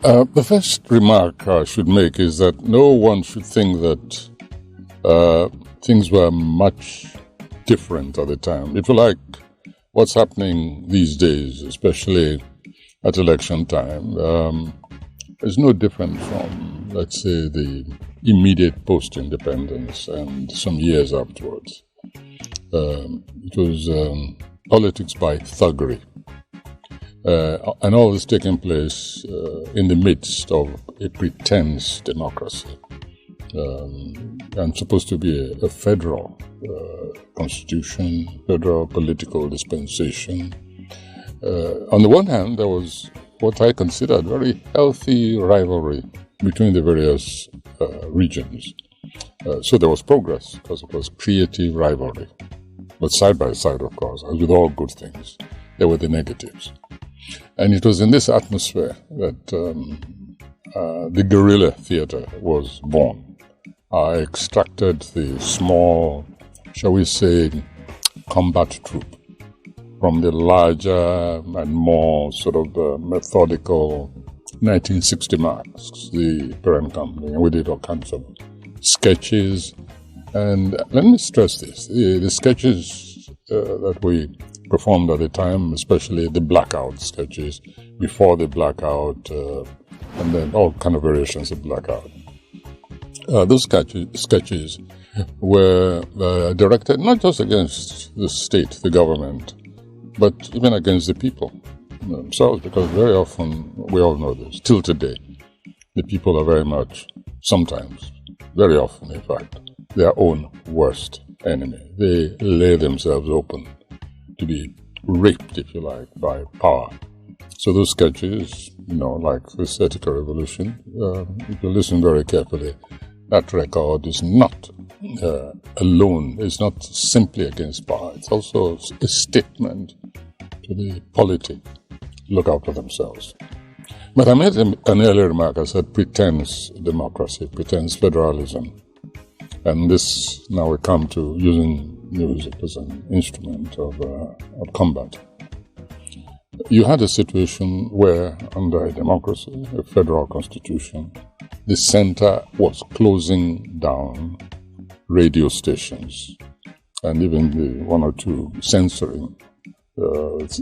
The first remark I should make is that no one should think that things were much different at the time. If you like, what's happening these days, especially at election time, is no different from, let's say, the immediate post-independence and some years afterwards. It was politics by thuggery. And all this taking place in the midst of a pretense democracy. And supposed to be a federal constitution, federal political dispensation. On the one hand, there was what I considered very healthy rivalry between the various regions. So there was progress because it was creative rivalry. But side by side, of course, as with all good things, there were the negatives. And it was in this atmosphere that the guerrilla theater was born. I extracted the small, shall we say, combat troop from the larger and more sort of methodical 1960 marks, the parent company. And we did all kinds of sketches. And let me stress this, the sketches that we performed at the time, especially the blackout sketches, before the blackout, and then all kind of variations of blackout. Those sketches were directed not just against the state, the government, but even against the people themselves, because very often, we all know this, till today, the people are very much, sometimes, very often in fact, their own worst enemy. They lay themselves open to be raped, if you like, by power. So those sketches, like this Etike Revolution, if you listen very carefully, that record is not alone, it's not simply against power, it's also a statement to the polity. Look out for themselves. But I made an earlier remark, I said pretense democracy, pretense federalism. And this, now we come to using music as an instrument of combat. You had a situation where, under a democracy, a federal constitution, the center was closing down radio stations and even the one or two censoring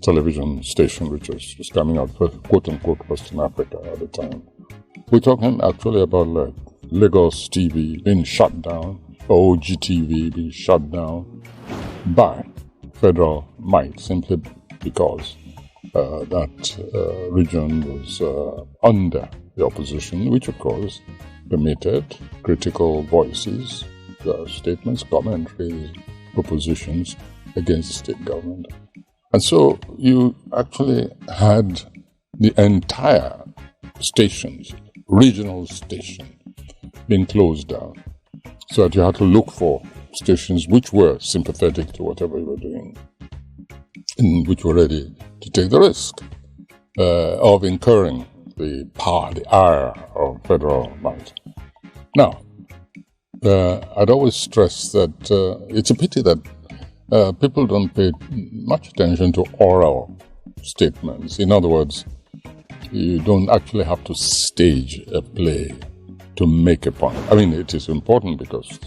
television station which was coming out for quote-unquote Western Africa at the time. We're talking actually about like Lagos TV being shut down, or OGTV being shut down by federal might, simply because that region was under the opposition, which of course permitted critical voices, statements, commentaries, propositions against the state government. And so you actually had the entire stations, regional station, being closed down. So that you had to look for stations which were sympathetic to whatever you were doing, and which were ready to take the risk of incurring the power, the ire of federal might. Now, I'd always stress that it's a pity that people don't pay much attention to oral statements. In other words, you don't actually have to stage a play to make a point. I mean, it is important because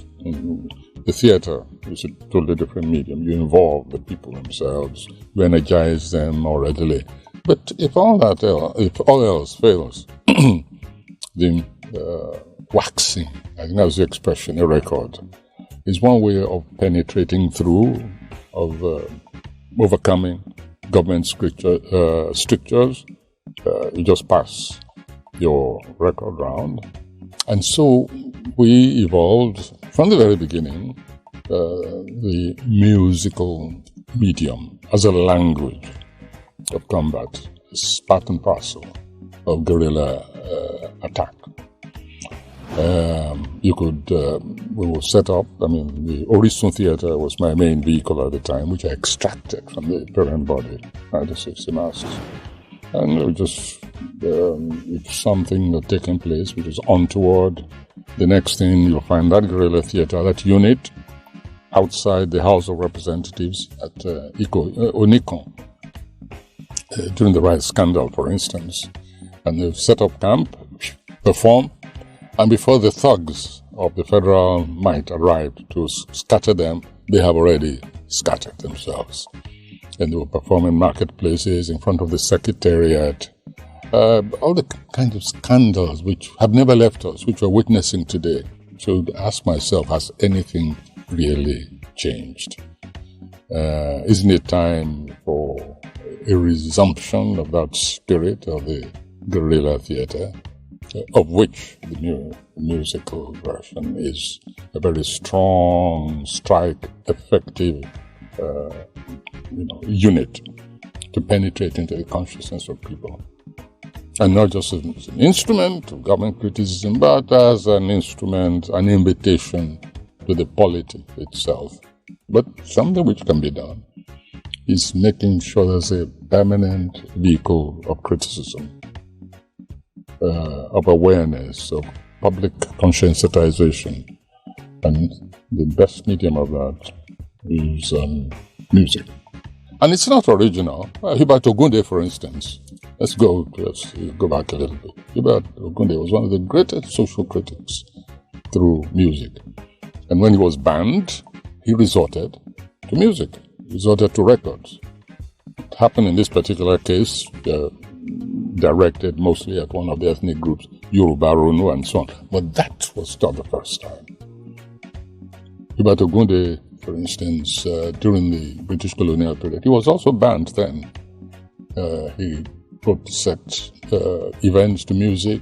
the theater is a totally different medium. You involve the people themselves, you energize them more readily. But if all else fails, the waxing, I think that's the expression, a record, is one way of penetrating through, of overcoming government strictures. You just pass your record round. And so we evolved from the very beginning the musical medium as a language of combat, is part and parcel of guerrilla attack. We will set up, the Orisun Theatre was my main vehicle at the time, which I extracted from the parent body, 1960 masks. And it was just it's something that taking place which is untoward. The next thing you'll find that guerrilla theatre, that unit, outside the House of Representatives at Onikon, during the rice scandal, for instance. And they set up camp, perform, and before the thugs of the federal might arrived to scatter them, they have already scattered themselves. And they were performing marketplaces in front of the secretariat. All the kinds of scandals which have never left us, which we're witnessing today. So I ask myself, has anything really changed? Isn't it time for a resumption of that spirit of the guerrilla theater, of which the new musical version is a very strong, effective unit to penetrate into the consciousness of people. And not just as an instrument of government criticism, but as an instrument, an invitation to the polity itself. But something which can be done is making sure there's a permanent vehicle of criticism, of awareness, of public conscientization. And the best medium of that is music. And it's not original. Hubert Ogunde, for instance, let's go back a little bit. Hubert Ogunde was one of the greatest social critics through music. And when he was banned, he resorted to music, resorted to records. It happened in this particular case, directed mostly at one of the ethnic groups, Yoruba, Ronu, and so on. But that was not the first time. Hubert Ogunde, for instance, during the British colonial period, he was also banned then. He put set events to music,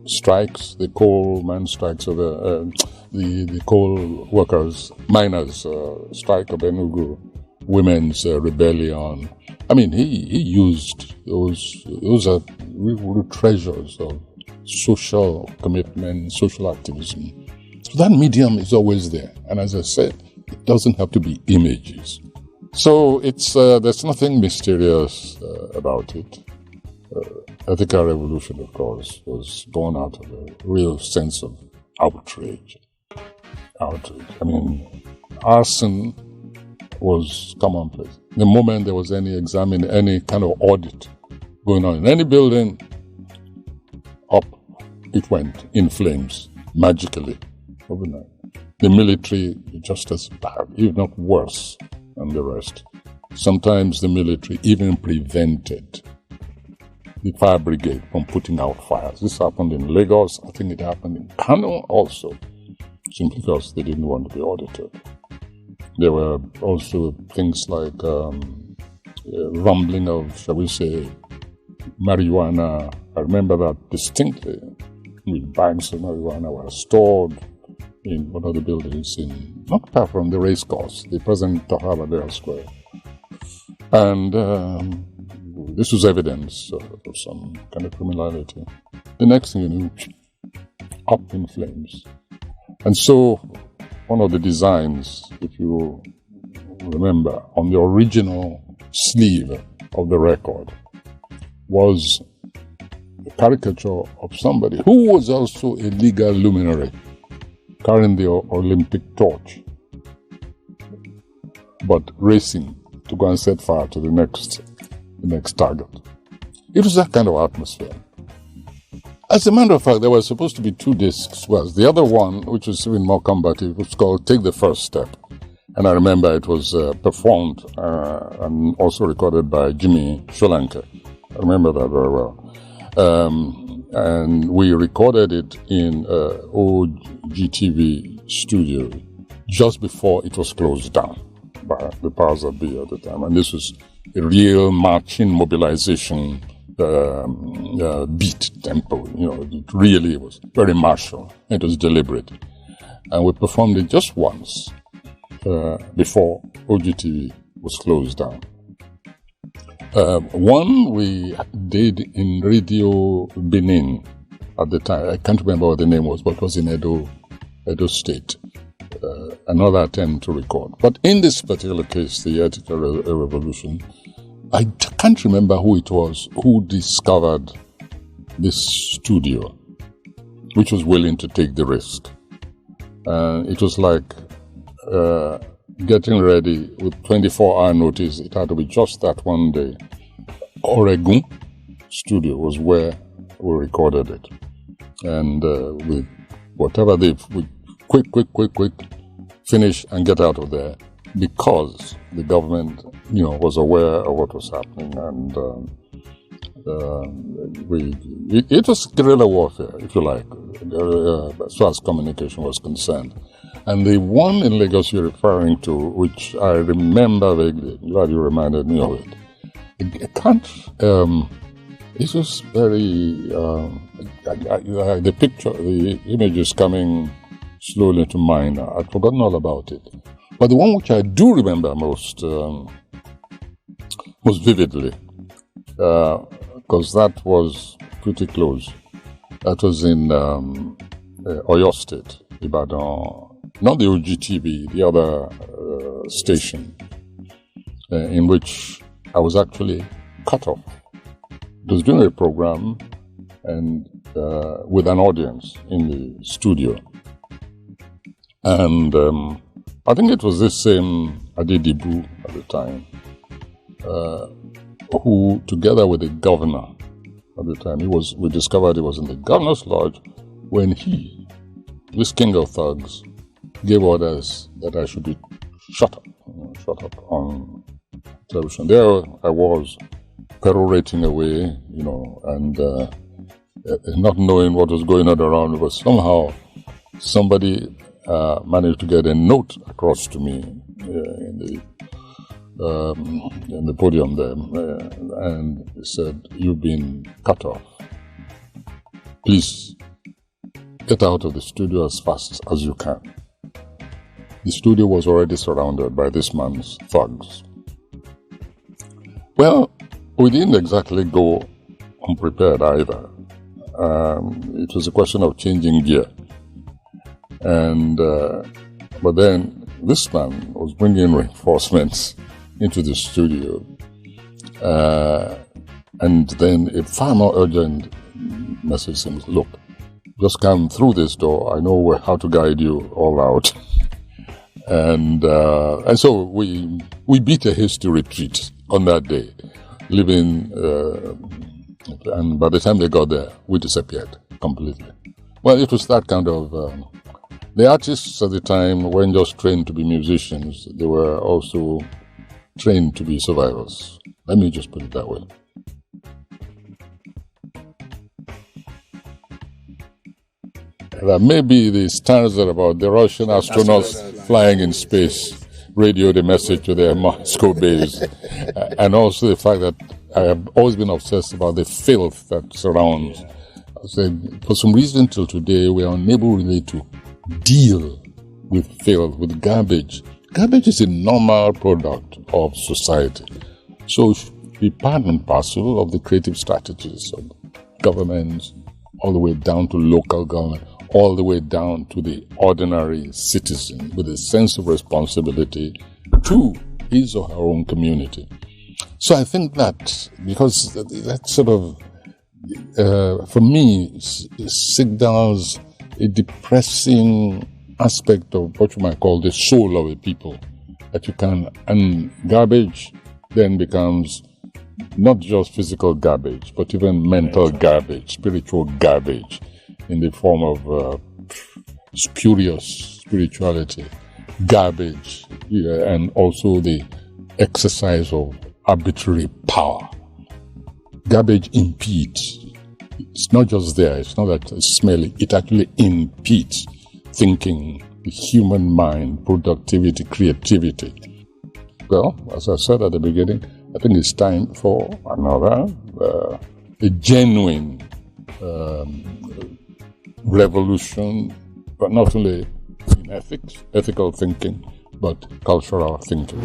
strikes, the coalman strikes of the coal workers, miners' strike of Enugu, women's rebellion. I mean, he used those are real treasures of social commitment, social activism. So that medium is always there. And as I said, it doesn't have to be images. So it's there's nothing mysterious about it. Etike Revolution, of course, was born out of a real sense of outrage. I mean, arson was commonplace. The moment there was any kind of audit going on in any building, up it went in flames magically overnight. The military just as bad, if not worse than the rest. Sometimes the military even prevented the fire brigade from putting out fires. This happened in Lagos. I think it happened in Kano also, simply because they didn't want to be audited. There were also things like rumbling of, shall we say, marijuana. I remember that distinctly. Bags of marijuana were stored in one of the buildings not far from the race course, the present Tahabadea Square. And this was evidence of some kind of criminality. The next thing you knew, up in flames. And so one of the designs, if you remember, on the original sleeve of the record was a caricature of somebody who was also a legal luminary carrying the Olympic torch, but racing to go and set fire to the next target. It was that kind of atmosphere. As a matter of fact, there were supposed to be 2 discs. Well, the other one, which was even more combative, was called Take the First Step. And I remember it was performed and also recorded by Jimmy Sholanke. I remember that very well. And we recorded it in OGTV studio just before it was closed down by the powers that be at the time. And this was a real marching mobilization beat tempo. It really was very martial. It was deliberate. And we performed it just once before OGTV was closed down. One we did in Radio Benin at the time. I can't remember what the name was, but it was in Edo State. Another attempt to record. But in this particular case, the Etike Revolution, I can't remember who it was who discovered this studio, which was willing to take the risk. It was like getting ready with 24-hour notice. It had to be just that one day. Oregon, studio was where we recorded it. And with whatever we quick, finish and get out of there, because the government, was aware of what was happening. And it was guerrilla warfare, if you like, as far as communication was concerned. And the one in Lagos you're referring to, which I remember vaguely, glad you reminded me of it. It was very, the picture, the image is coming slowly to mind. I'd forgotten all about it. But the one which I do remember most vividly, because that was pretty close. That was in Oyo State, Ibadan. Not the OGTV, the other station, in which I was actually cut off. It was doing a program and with an audience in the studio. And I think it was this same Adedibu at the time, who, together with the governor at the time, we discovered he was in the governor's lodge when he, this king of thugs, gave orders that I should be shut up on television. There I was, perorating away, and not knowing what was going on around me, but somehow somebody managed to get a note across to me in the podium there, and he said, "You've been cut off. Please get out of the studio as fast as you can." The studio was already surrounded by this man's thugs. Well, we didn't exactly go unprepared either. It was a question of changing gear. And but then this man was bringing reinforcements into the studio. And then a far more urgent message said, "Look, just come through this door. I know how to guide you all out." And so we beat a hasty retreat on that day, leaving, and by the time they got there, we disappeared completely. Well, it was that kind of, the artists at the time weren't just trained to be musicians, they were also trained to be survivors. Let me just put it that way. There may be the stanza about the Russian astronauts flying in space, radioed a message to their Moscow base, and also the fact that I have always been obsessed about the filth that surrounds. I said, for some reason till today, we are unable really to deal with filth, with garbage. Garbage is a normal product of society. So it should be part and parcel of the creative strategies of governments, all the way down to local government, all the way down to the ordinary citizen with a sense of responsibility to his or her own community. So I think that, because that sort of, for me, signals a depressing aspect of what you might call the soul of a people, that you can, and garbage then becomes not just physical garbage, but even mental garbage, spiritual garbage, in the form of spurious spirituality, garbage, and also the exercise of arbitrary power. Garbage impedes. It's not just there, it's not that it's smelly, it actually impedes thinking, the human mind, productivity, creativity. Well, as I said at the beginning, I think it's time for another, a genuine revolution, but not only in ethics, ethical thinking, but cultural thinking.